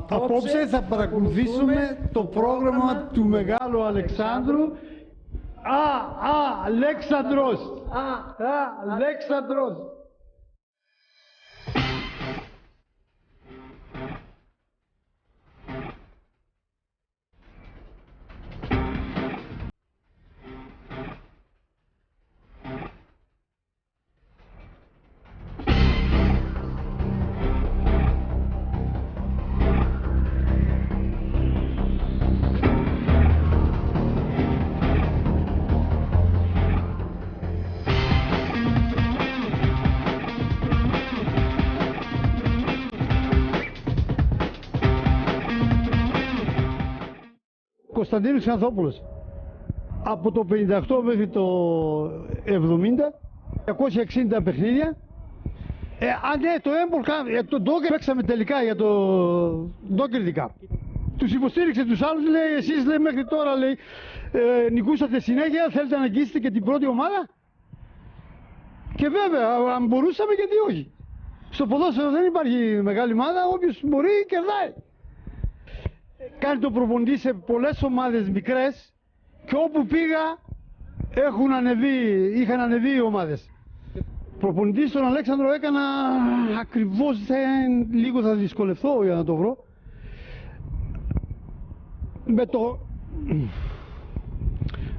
Απόψε θα παρακολουθήσουμε το πρόγραμμα του Μεγάλου Αλεξάνδρου. Αλέξανδρος! Αλέξανδρος! Κωνσταντίνος Ξανθόπουλος. Από το 58 μέχρι το 70, 260 παιχνίδια. Ναι, το Empol Cup, το Docker παίξαμε τελικά για το Docker Cup. Τους υποστήριξε τους άλλους, λέει, εσείς λέει, μέχρι τώρα λέει, νικούσατε συνέχεια, θέλετε να αγγίσετε και την πρώτη ομάδα. Και βέβαια, αν μπορούσαμε, γιατί όχι. Στο ποδόσφαιρο δεν υπάρχει μεγάλη ομάδα, όποιος μπορεί κερδάει. Κάνει το προπονητή σε πολλές ομάδες μικρές και όπου πήγα είχαν ανεβεί οι ομάδες. Προπονητή στον Αλέξανδρο έκανα ακριβώς, λίγο θα δυσκολευτώ για να το βρω.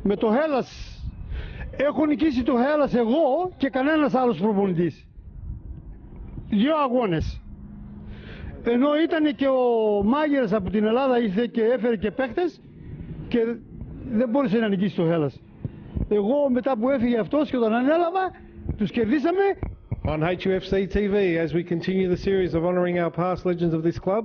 Με το Hellas έχω νικήσει το Hellas εγώ και κανένας άλλος προπονητής. 2 αγώνες. Ενώ ήταν και ο Μάγερας από την Ελλάδα, ήρθε και έφερε και παίχτες και δεν μπόρεσε να νικήσει το Hellas. Εγώ μετά που έφυγε αυτός και όταν ανέλαβα, τους κερδίσαμε. On HUFC TV, as we continue the series of honouring our past legends of this club,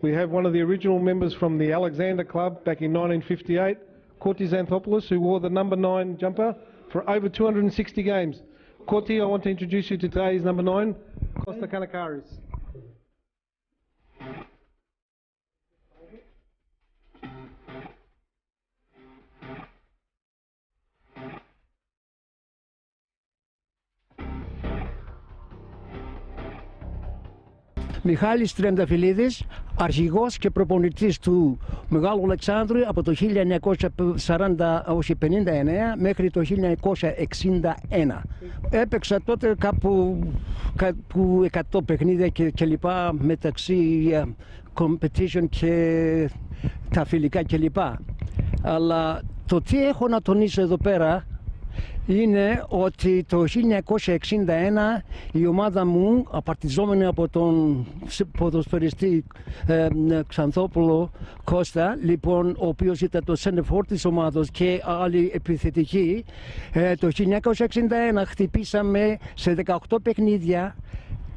we have one of the original members from the Alexander Club back in 1958, Korti Xanthopoulos, who wore the number 9 jumper for over 260 games. Korti, I want to introduce you to today's number 9, Costa Kanakaris. Μιχάλης Τριανταφυλλίδης, αρχηγός και προπονητής του Μεγάλου Αλεξάνδρου από το 1959 μέχρι το 1961. Έπαιξα τότε κάπου 100 παιχνίδια και λοιπά μεταξύ competition και τα φιλικά και λοιπά. Αλλά το τι έχω να τονίσω εδώ πέρα είναι ότι το 1961 η ομάδα μου, απαρτιζόμενη από τον ποδοσφαιριστή Ξανθόπουλο Κώστα, λοιπόν, ο οποίος ήταν το center forward της ομάδας και άλλοι επιθετικοί, το 1961 χτυπήσαμε σε 18 παιχνίδια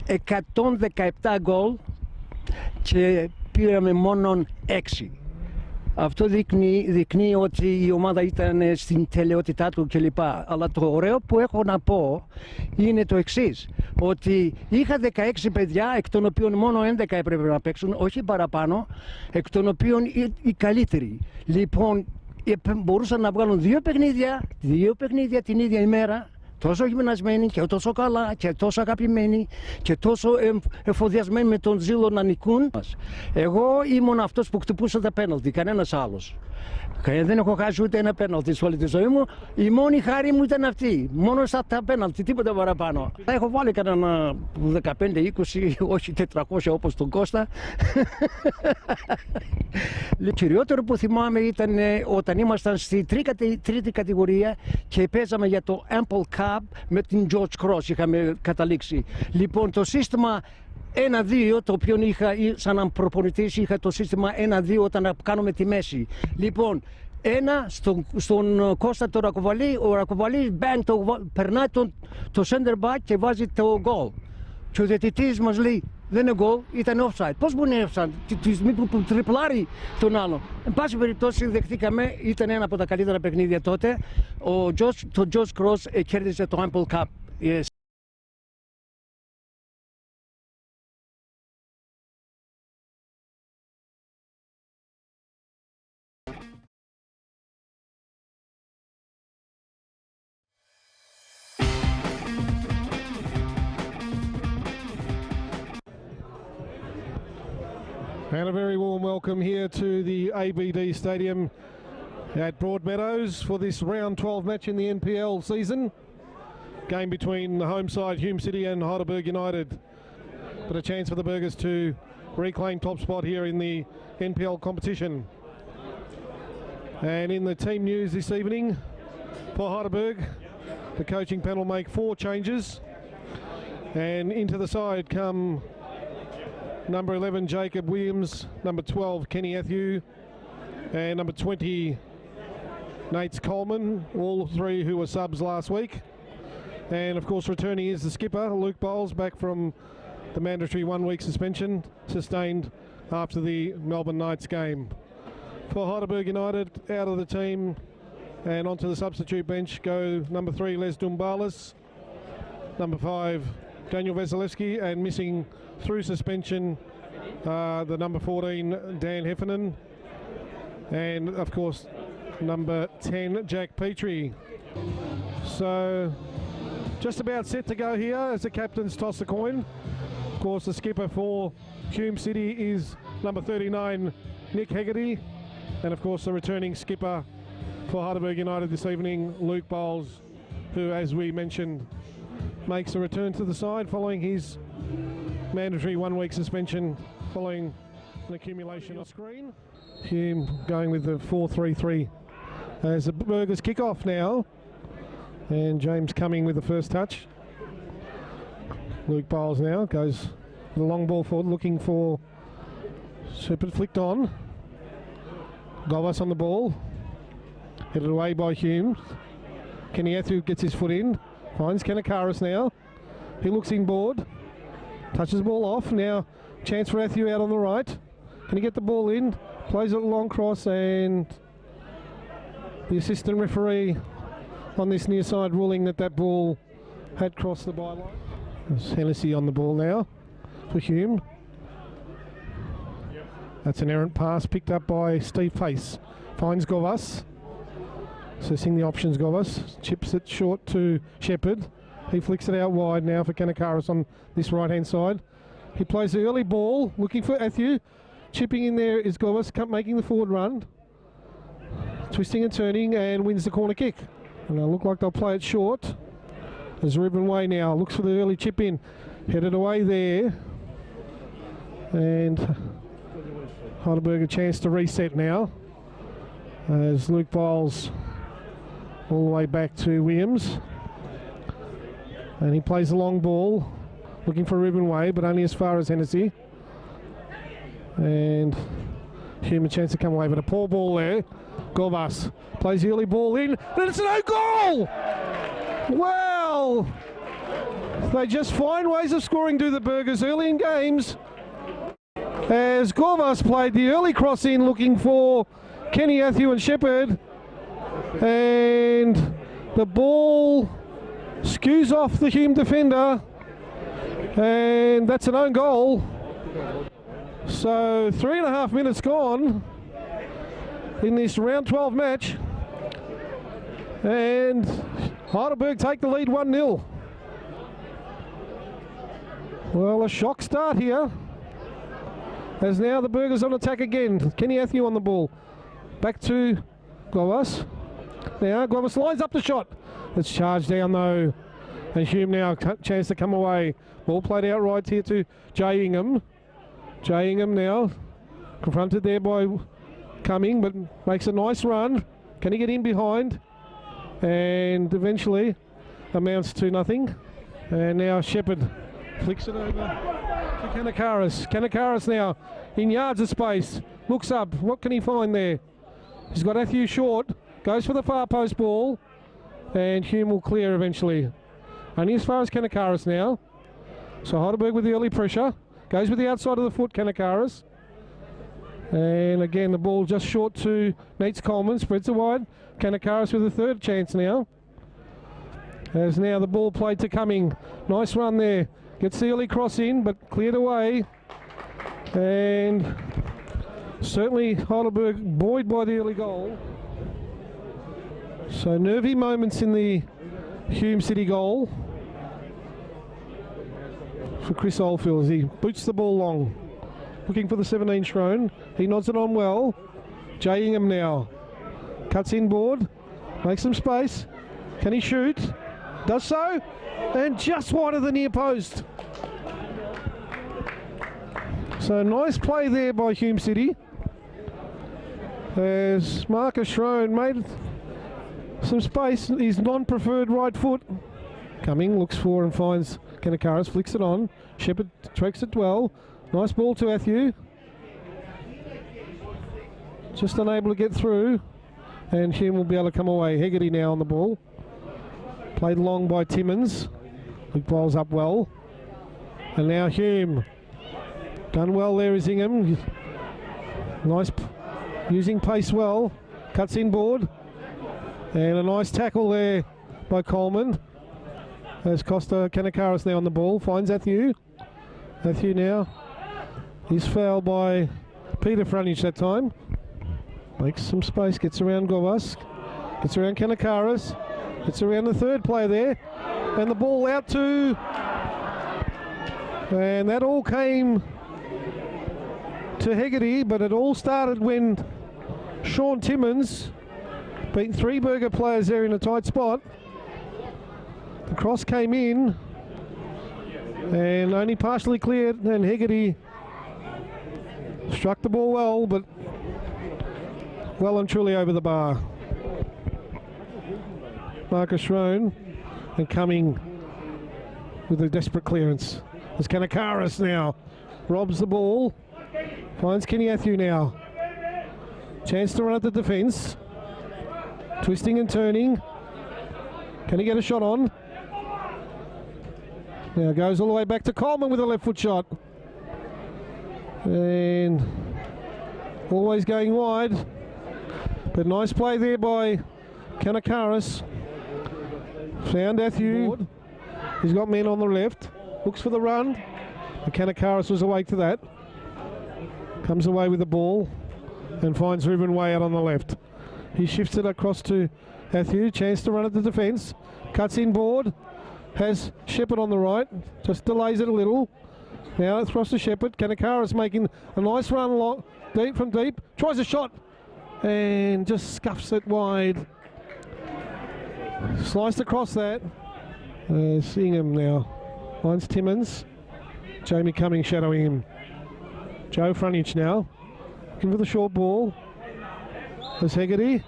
117 γκολ και πήραμε μόνο 6. Αυτό δείχνει ότι η ομάδα ήταν στην τελειότητά του κλπ. Αλλά το ωραίο που έχω να πω είναι το εξής, ότι είχα 16 παιδιά, εκ των οποίων μόνο 11 έπρεπε να παίξουν, όχι παραπάνω, εκ των οποίων οι καλύτεροι. Λοιπόν, μπορούσαν να βγάλουν 2 παιχνίδια την ίδια ημέρα, τόσο γυμνασμένοι και τόσο καλά και τόσο αγαπημένοι και τόσο εφοδιασμένοι με τον ζήλο να νικούν. Εγώ ήμουν αυτός που χτυπούσα τα πέναλτι, κανένας άλλος. Δεν έχω χάσει ούτε ένα πέναλτι σε όλη τη ζωή μου. Η μόνη χάρη μου ήταν αυτή. Μόνο στα τα πέναλτι, τίποτα παραπάνω. Έχω βάλει κανένα 15-20, όχι 400 όπως τον Κώστα. Το κυριότερο που θυμάμαι ήταν όταν ήμασταν στη τρίτη κατηγορία και παίζαμε για το Empol Cup με την George Cross. Είχαμε καταλήξει. Λοιπόν, το σύστημα 1-2, το οποίο είχα σαν προπονητής, είχα το σύστημα 1-2 όταν κάνουμε τη μέση. Λοιπόν, στον Κώστα το Ρακοβαλή, ο Ρακοβαλής περνάει το center back και βάζει το goal. Και ο διαιτητής μας λέει, δεν είναι goal, ήταν offside. Πώς μπορεί να είναι offside, τη στιγμή που τριπλάρει τον άλλο. Εν πάση περιπτώσει δεχτήκαμε, ήταν ένα από τα καλύτερα παιχνίδια τότε. Το George Cross κέρδισε το Empol Cup. Yes. And a very warm welcome here to the ABD Stadium at Broadmeadows for this round 12 match in the NPL season. Game between the home side Hume City and Heidelberg United. But a chance for the Burgers to reclaim top spot here in the NPL competition. And in the team news this evening for Heidelberg, the coaching panel make 4 changes. And into the side come number 11 Jacob Williams, number 12 Kenny Athew, and number 20 Nate Coleman, all 3 who were subs last week. And of course returning is the skipper Luke Bowles, back from the mandatory 1-week suspension sustained after the Melbourne Knights game. For Heidelberg United, out of the team and onto the substitute bench go number 3 Les Dumbalis, number 5 Daniel Vasilevsky, and missing through suspension the number 14 Dan Heffernan, and of course number 10 Jack Petrie. So just about set to go here as the captains toss the coin. Of course the skipper for Hume City is number 39 Nick Hegarty, and of course the returning skipper for Heidelberg United this evening, Luke Bowles, who, as we mentioned, makes a return to the side following his mandatory 1-week suspension following an accumulation on screen. Hume going with the 4-3-3 as the Burgers kick off now, and James Cumming with the first touch. Luke Bowles now goes with a long ball forward looking for Shepard, flicked on. Govas on the ball, headed away by Hume. Kenny Athew gets his foot in, finds Kanakaris now. He looks inboard, touches the ball off. Now chance for Athew out on the right. Can he get the ball in? Plays it a long cross, and the assistant referee on this near side ruling that that ball had crossed the byline. There's Hennessy on the ball now for Hume. That's an errant pass picked up by Steve Pace. Finds Govas. Assessing the options, Govas. Chips it short to Shepard. He flicks it out wide now for Kanakaris on this right-hand side. He plays the early ball, looking for Athew. Chipping in there is Govas, making the forward run. Twisting and turning, and wins the corner kick. And it'll look like they'll play it short. There's Ruben Way now, looks for the early chip in. Headed away there. And Heidelberg a chance to reset now, as Luke Bowles all the way back to Williams. And he plays the long ball, looking for Ruben Way, but only as far as Hennessy. And Hume a chance to come away, but a poor ball there. Govas plays the early ball in, and it's no goal! Well, they just find ways of scoring, do the Burgers, early in games. As Govas played the early cross in, looking for Kenny Athew and Shepard, and the ball skews off the Hume defender, and that's an own goal. So 3.5 minutes gone in this round 12 match, and Heidelberg take the lead 1-0. Well, a shock start here, as now the Burgers on attack again. Kenny Athew on the ball. Back to Govas. Now Govas lines up the shot. It's charged down though, and Hume now chance to come away. Ball played out right here to Jay Ingham. Jay Ingham now confronted there by Cumming, but makes a nice run. Can he get in behind? And eventually amounts to nothing. And now Shepard flicks it over to Kanakaris. Kanakaris now in yards of space. Looks up. What can he find there? He's got Athew short. Goes for the far post ball. And Hume will clear eventually. Only as far as Kanakaris now. So Heidelberg with the early pressure. Goes with the outside of the foot, Kanakaris. And again, the ball just short to Nate Coleman. Spreads it wide. Kanakaris with a third chance now. As now the ball played to Cumming. Nice run there. Gets the early cross in, but cleared away. And certainly Heidelberg buoyed by the early goal. So nervy moments in the Hume City goal for Chris Oldfield as he boots the ball long. looking for the 17 Shrone. He nods it on well. Jay Ingham now. Cuts inboard. Makes some space. Can he shoot? Does so. And just wide of the near post. So nice play there by Hume City. As Marcus Shrone made some space, his non-preferred right foot. Coming, looks for and finds Kanakaris, flicks it on. Shepherd tracks it well. Nice ball to Athieu. Just unable to get through. And Hume will be able to come away. Hegarty now on the ball. Played long by Timmins. He bowls up well. And now Hume. Done well there is Ingham. Nice, using pace well. Cuts inboard. And a nice tackle there by Coleman. As Costa Kanakaris now on the ball. Finds Athieu. Athieu now. He's fouled by Peter Frunich that time. Makes some space. Gets around Govas. Gets around Kanakaris. Gets around the third player there. And the ball out to... And that all came to Hegarty, but it all started when Sean Timmins beat 3 Burger players there in a tight spot. The cross came in and only partially cleared, and Hegarty struck the ball well, but well and truly over the bar. Marcus Shrone and coming with a desperate clearance. There's Kanakaris now. Robs the ball. Finds Kenny Athieu now. Chance to run at the defence. Twisting and turning. Can he get a shot on? Now goes all the way back to Coleman with a left foot shot. And always going wide. But nice play there by Kanakaris. Found Athieu. He's got men on the left. Looks for the run. And Kanakaris was awake to that. Comes away with the ball and finds Ruben Way out on the left. He shifts it across to Athieu. Chance to run at the defence. Cuts inboard. Has Shepherd on the right. Just delays it a little. Now it's across to Shepherd. Kanakaris making a nice run deep from deep. Tries a shot and just scuffs it wide. Sliced across that. Seeing him now. Finds Timmins. Jamie Cumming shadowing him. Joe Frunich now. Looking for the short ball. There's Hegarty.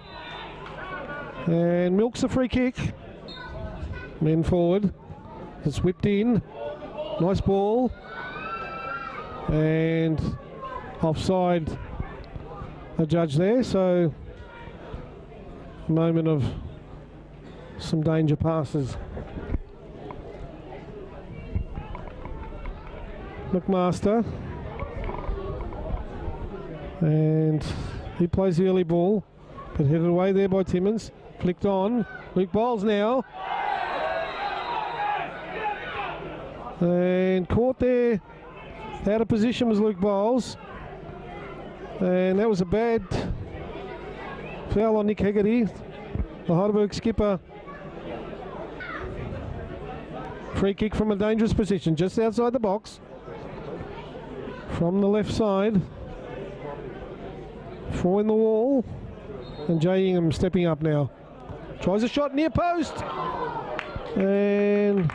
And milks a free kick. Men forward. It's whipped in. Nice ball. And offside a judge there. So a moment of some danger passes. McMaster. And he plays the early ball, but headed away there by Timmins. Flicked on. Luke Bowles now. And caught there. Out of position was Luke Bowles. And that was a bad foul on Nick Hegarty, the Heidelberg skipper. Free kick from a dangerous position, just outside the box. From the left side. 4 in the wall, and Jay Ingham stepping up now. Tries a shot near post, and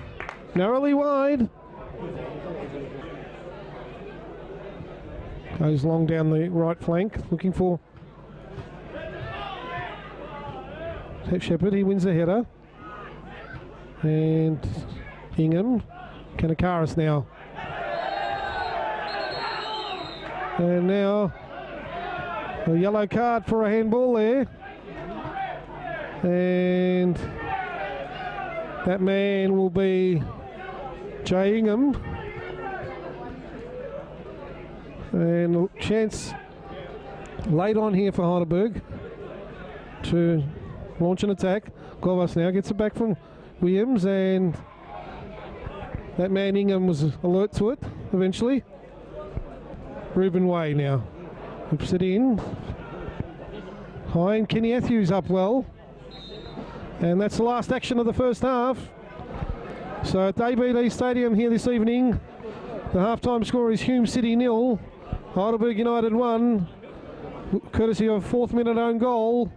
narrowly wide. Goes long down the right flank, looking for Shepherd. He wins the header, and Ingham, Kanakaris now, and now. A yellow card for a handball there. And that man will be Jay Ingham. And a chance late on here for Heidelberg to launch an attack. Govas now gets it back from Williams, and that man Ingham was alert to it eventually. Ruben Way now. Whips it in. High, and Kenny Athieu's up well. And that's the last action of the first half. So at ABD Stadium here this evening, the halftime score is Hume City 0, Heidelberg United 1, courtesy of 4th minute own goal.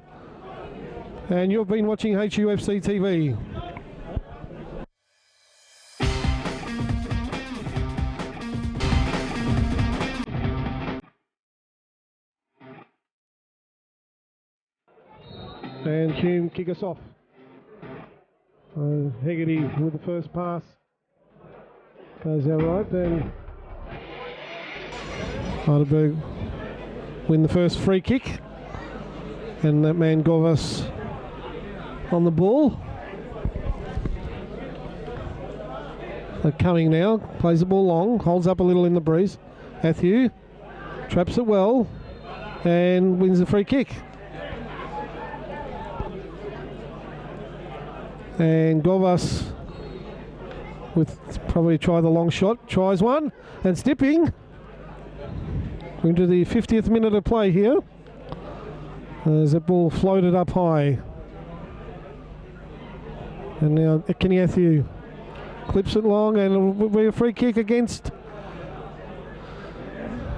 And you've been watching HUFC TV. And Hume kick us off. Hegarty with the first pass. Goes out right, then Heidelberg win the first free kick. And that man Govas on the ball. They're coming now, plays the ball long, holds up a little in the breeze. Matthew traps it well and wins the free kick. And Govas with probably try the long shot, tries one and Stipping into the 50th minute of play here. As the ball floated up high. And now Kenyathew clips it long and it'll be a free kick against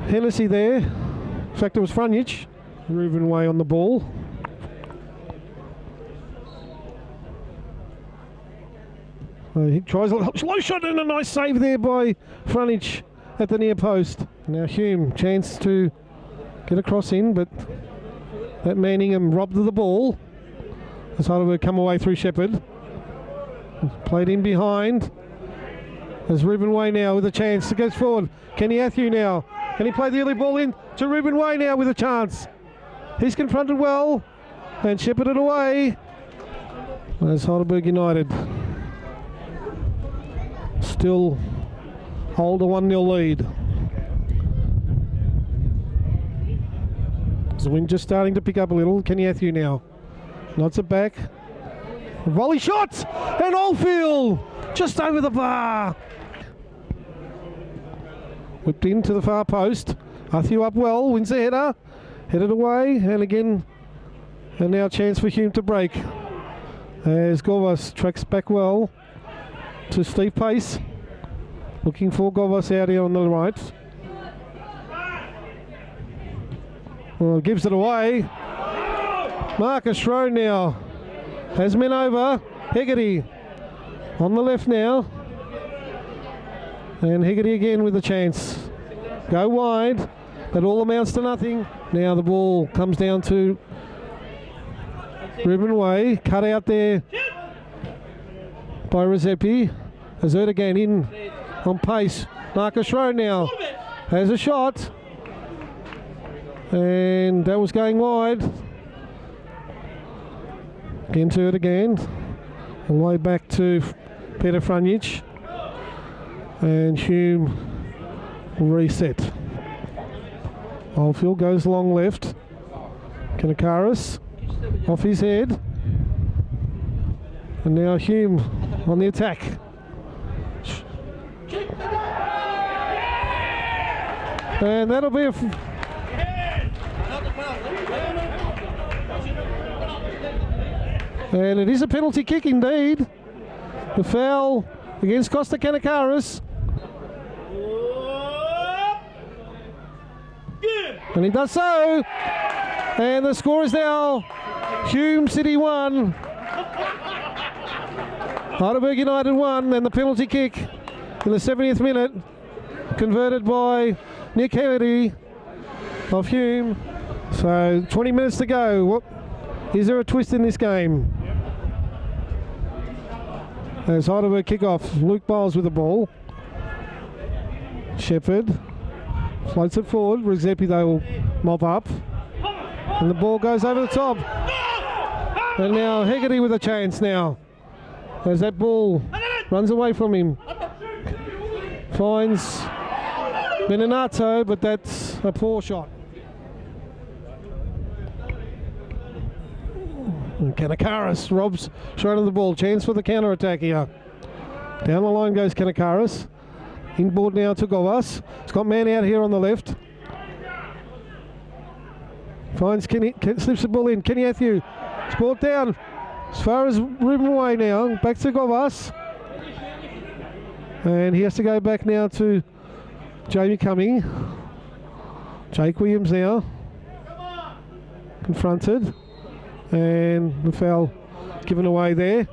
Hennessy there. In fact, it was Frunich. Reuben Way on the ball. He tries a low shot and a nice save there by Frunich at the near post. Now Hume, chance to get a cross in, but that Manningham robbed of the ball. As Heidelberg come away through Shepherd. Played in behind. There's Reuben Way now with a chance to go forward. Kenyathew now. Can he play the early ball in to Reuben Way now with a chance? He's confronted well and shepherded away. There's Heidelberg United. Still hold a 1-0 lead. The wind just starting to pick up a little. Kenyathew now. Nods it back. Volley shot! And Oldfield! Just over the bar. Whipped into the far post. Matthew up well, wins the header. Headed away, and again, and now chance for Hume to break. As Govas tracks back well to Steve Pace. Looking for Govas out here on the right. Well, gives it away. Marcus Schroen now has men over. Hegarty on the left now. And Hegarty again with a chance. Go wide. That all amounts to nothing. Now the ball comes down to Reuben Way. Cut out there by Rezepi. Has hurt again in on pace. Marcus Schroen now has a shot. And that was going wide. Into it again. All the way back to Peter Frunich. And Hume will reset. Oldfield goes long left. Kanakaris off his head. And now Hume on the attack. And that'll be a... And it is a penalty kick indeed. The foul against Costa Kanakaris. And he does so. And the score is now Hume City 1. Heidelberg United 1. And the penalty kick in the 70th minute. Converted by Nick Hegarty of Hume. So 20 minutes to go. Is there a twist in this game? As Heidelberg kick off, Luke Biles with the ball. Shepherd floats it forward. Rezepi they will mop up. And the ball goes over the top. And now Hegarty with a chance now. As that ball runs away from him. Finds Beninato, but that's a poor shot. And Kanakaris robs short of the ball. Chance for the counter attack here. Down the line goes Kanakaris. Inboard now to Govas. He's got man out here on the left. Finds slips the ball in. Kenyathew. It's brought down as far as Reuben Way now. Back to Govas. And he has to go back now to Jamie Cumming. Jake Williams now confronted, and the foul given away there.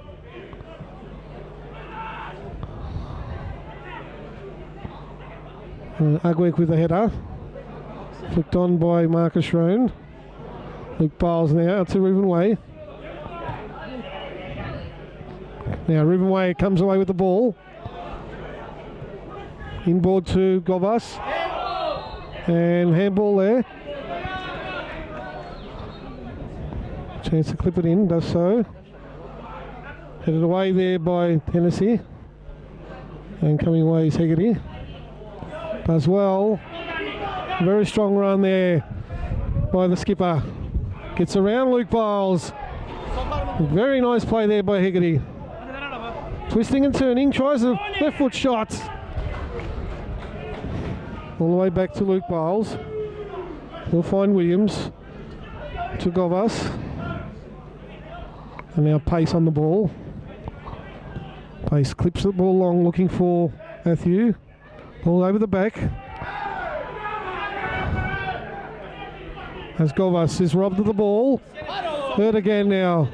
Ugwick with the header, flicked on by Marcus Roan. Luke Biles now out to Reuben Way. Now Reuben Way comes away with the ball. Inboard to Govas. And handball there. Chance to clip it in, does so. Headed away there by Hennessy. And coming away is Hegarty. Does well. Very strong run there by the skipper. Gets around Luke Biles. Very nice play there by Hegarty. Twisting and turning, tries a left foot shot. All the way back to Luke Biles. He'll find Williams to Govas. And now Pace on the ball. Pace clips the ball long, looking for Matthew. Ball over the back. As Govas is robbed of the ball. Third again now.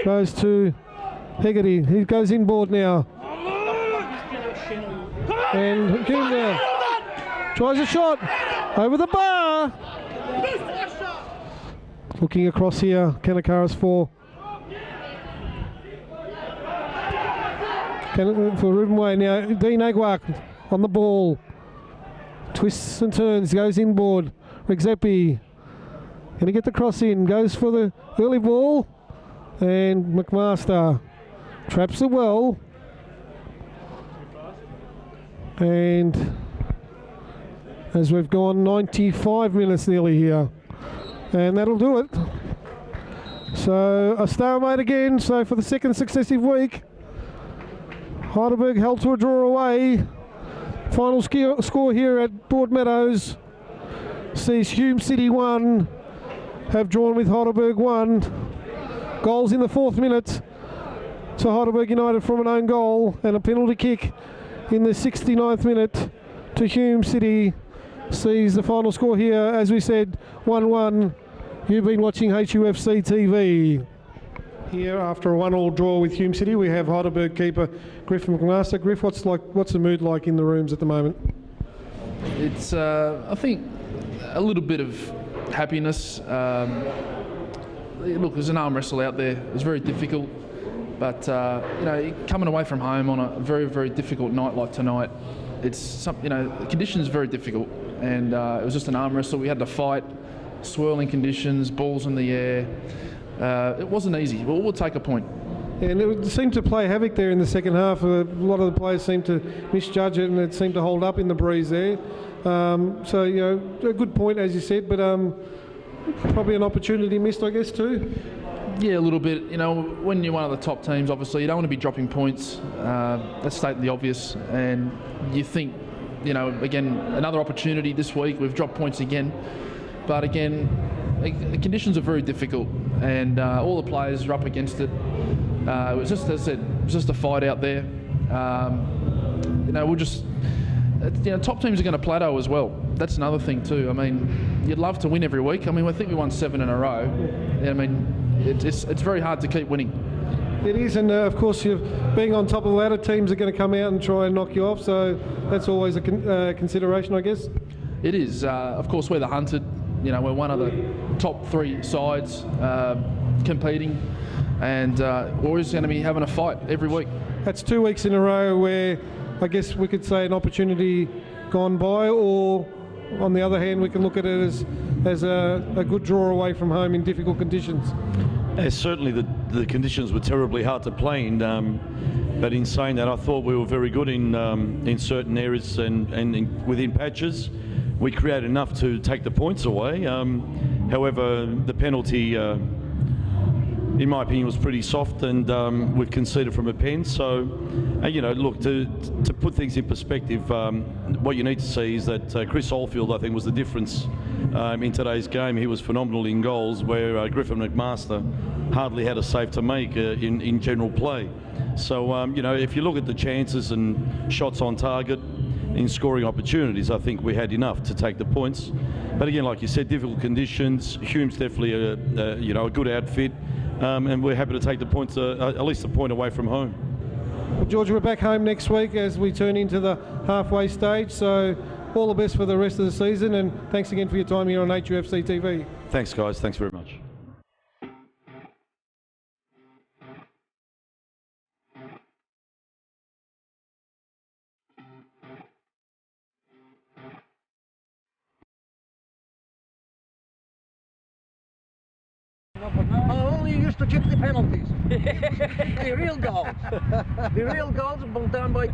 Goes to Hegarty. He goes inboard now. And Hakeem now. Tries a shot. Over the bar. Looking across here. Kanakaris for Reuben Way now. Dean Aguak on the ball. Twists and turns. Goes inboard. Rigzepi. Going to get the cross in. Goes for the early ball. And McMaster traps it well. And as we've gone 95 minutes nearly here. And that'll do it. So a stalemate again. So for the second successive week, Heidelberg held to a draw away. Final score here at Broadmeadows sees Hume City 1 have drawn with Heidelberg 1. Goals in the 4th minute to Heidelberg United from an own goal, and a penalty kick in the 69th minute to Hume City sees the final score here, as we said, 1-1. You've been watching HUFC TV. Here after a 1-1 draw with Hume City, we have Heidelberg keeper Griff McMaster. Griff, what's the mood like in the rooms at the moment? It's I think a little bit of happiness. Look, there's an arm wrestle out there. It was very difficult, but coming away from home on a very, very difficult night like tonight, it's the conditions are very difficult, and it was just an arm wrestle. We had to fight, swirling conditions, balls in the air. It wasn't easy, but we'll take a point. And it seemed to play havoc there in the second half. A lot of the players seemed to misjudge it, and it seemed to hold up in the breeze there. So a good point, as you said, but probably an opportunity missed, I guess, too. Yeah, a little bit. When you're one of the top teams, obviously, you don't want to be dropping points. That's stating the obvious. And you think, again, another opportunity this week. We've dropped points again. But again, the conditions are very difficult, and all the players are up against it. It was just, as I said, it was just a fight out there. We'll just... top teams are going to plateau as well. That's another thing too. I mean, you'd love to win every week. I mean, I think we won 7 in a row. I mean, it's very hard to keep winning. It is, and of course, being on top of the ladder, teams are going to come out and try and knock you off. So that's always a consideration, I guess. It is. Of course, we're the hunted. We're one of the top 3 sides competing, and we're always going to be having a fight every week. That's 2 weeks in a row where I guess we could say an opportunity gone by, or on the other hand, we can look at it as a good draw away from home in difficult conditions. Certainly the conditions were terribly hard to play in, but in saying that, I thought we were very good in certain areas and within patches. We created enough to take the points away. However, the penalty, in my opinion, was pretty soft, and we've conceded from a pen. So, look, to put things in perspective, what you need to see is that Chris Oldfield, I think, was the difference in today's game. He was phenomenal in goals, where Griffin McMaster hardly had a save to make in general play. So, if you look at the chances and shots on target, in scoring opportunities. I think we had enough to take the points. But again, like you said, difficult conditions. Hume's definitely a good outfit, and we're happy to take the points, at least a point away from home. Well, George, we're back home next week as we turn into the halfway stage, so all the best for the rest of the season, and thanks again for your time here on HUFC TV. Thanks, guys. Thanks very much. I only used to kick the penalties. The real goals. The real goals were done by